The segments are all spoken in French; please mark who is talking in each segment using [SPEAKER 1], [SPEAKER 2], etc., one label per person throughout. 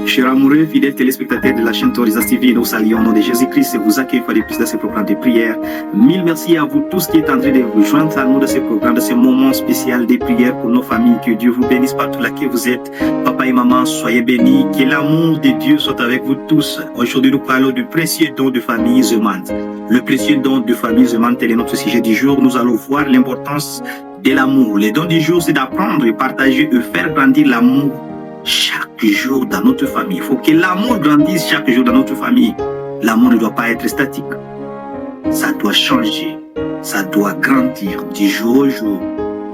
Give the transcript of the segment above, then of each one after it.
[SPEAKER 1] Chers amoureux, fidèles téléspectateurs de la chaîne Torisas TV, nous saluons au nom de Jésus-Christ et vous accueillons une fois de plus dans ce programme de prière. Mille merci à vous tous qui êtes en train de vous joindre à nous dans ce programme, dans ce moment spécial de prière pour nos familles. Que Dieu vous bénisse partout là que vous êtes. Papa et maman, soyez bénis. Que l'amour de Dieu soit avec vous tous. Aujourd'hui, nous parlons du précieux don de famille humaine. Le précieux don de famille humaine, tel est notre sujet du jour. Nous allons voir l'importance de l'amour. Le don du jour, c'est d'apprendre et partager et faire grandir l'amour chaque jour dans notre famille. Il faut que l'amour grandisse chaque jour dans notre famille. L'amour ne doit pas être statique. Ça doit changer. Ça doit grandir du jour au jour.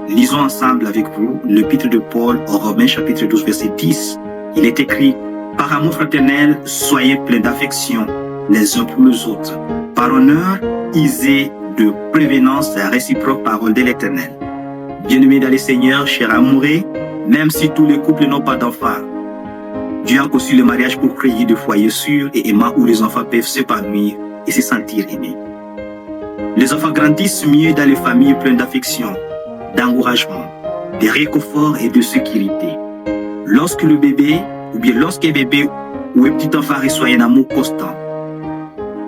[SPEAKER 1] Lisons ensemble avec vous l'épître de Paul aux Romains chapitre 12 verset 10. Il est écrit: par amour fraternel, soyez pleins d'affection les uns pour les autres. Par honneur, usez de prévenance réciproque parole de l'Éternel. Bien-aimés dans le Seigneur, chers amoureux, même si tous les couples n'ont pas d'enfants, Dieu a conçu le mariage pour créer des foyers sûrs et aimants où les enfants peuvent s'épanouir et se sentir aimés. Les enfants grandissent mieux dans les familles pleines d'affection, d'encouragement, de réconfort et de sécurité. Lorsque le bébé, ou bien lorsqu'un bébé ou un petit enfant reçoit un amour constant,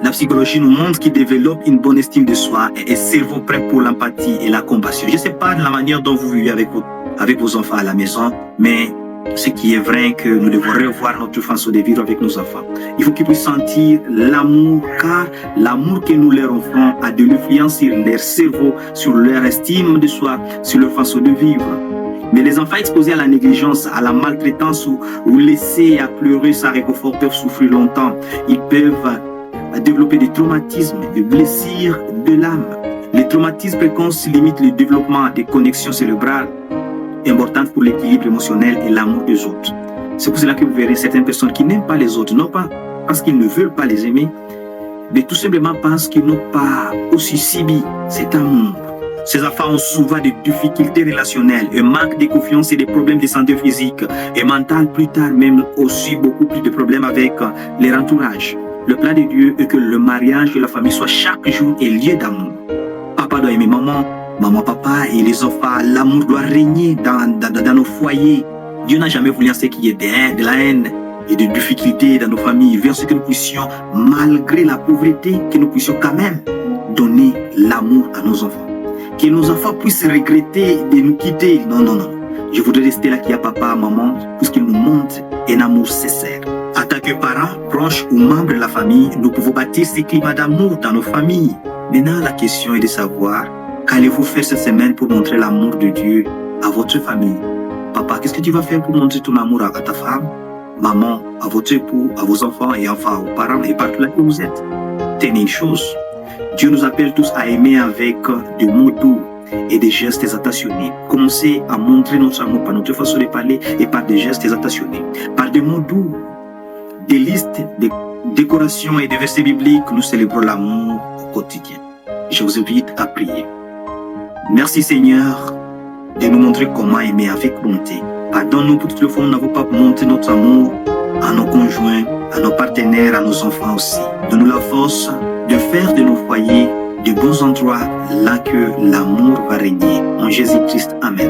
[SPEAKER 1] la psychologie nous montre qu'il développe une bonne estime de soi et un cerveau prêt pour l'empathie et la compassion. Je ne sais pas de la manière dont vous vivez avec vos enfants à la maison, mais ce qui est vrai que nous devons revoir notre façon de vivre avec nos enfants. Il faut qu'ils puissent sentir l'amour, car l'amour que nous leur offrons a de l'influence sur leur cerveau, sur leur estime de soi, sur leur façon de vivre. Mais les enfants exposés à la négligence, à la maltraitance ou laissés à pleurer sans réconfort peuvent souffrir longtemps. Ils peuvent développer des traumatismes, des blessures de l'âme. Les traumatismes précoces limitent le développement des connexions cérébrales importantes pour l'équilibre émotionnel et l'amour des autres. C'est pour cela que vous verrez certaines personnes qui n'aiment pas les autres, non pas parce qu'ils ne veulent pas les aimer, mais tout simplement parce qu'ils n'ont pas aussi subi cet amour. Ces enfants ont souvent des difficultés relationnelles, un manque de confiance et des problèmes de santé physique et mentale, plus tard même aussi beaucoup plus de problèmes avec leur entourage. Le plan de Dieu est que le mariage et la famille soient chaque jour un lieu d'amour. Papa doit aimer maman, maman, papa et les enfants. L'amour doit régner dans nos foyers. Dieu n'a jamais voulu ce qu'il y ait de la haine et de difficultés dans nos familles. Il veut ce que nous puissions, malgré la pauvreté, que nous puissions quand même donner l'amour à nos enfants. Que nos enfants puissent regretter de nous quitter. Non, non, non. Je voudrais rester là qu'il y a papa, maman, puisqu'ils nous montrent un amour sincère. En tant que parents, proches ou membres de la famille, nous pouvons bâtir ce climat d'amour dans nos familles. Maintenant, la question est de savoir: qu'allez-vous faire cette semaine pour montrer l'amour de Dieu à votre famille? Papa, qu'est-ce que tu vas faire pour montrer ton amour à ta femme? Maman, à votre époux, à vos enfants et enfin aux parents et partout là que vous êtes? Tenez une chose, Dieu nous appelle tous à aimer avec des mots doux et des gestes attentionnés. Commencez à montrer notre amour par notre façon de parler et par des gestes attentionnés. Par des mots doux, des listes, des décorations et des versets bibliques, nous célébrons l'amour au quotidien. Je vous invite à prier. Merci Seigneur de nous montrer comment aimer avec bonté. Pardonne-nous pour toutes les fois où nous n'avons pas montré notre amour à nos conjoints, à nos partenaires, à nos enfants aussi. Donne-nous la force de faire de nos foyers de bons endroits là que l'amour va régner. En Jésus-Christ, Amen.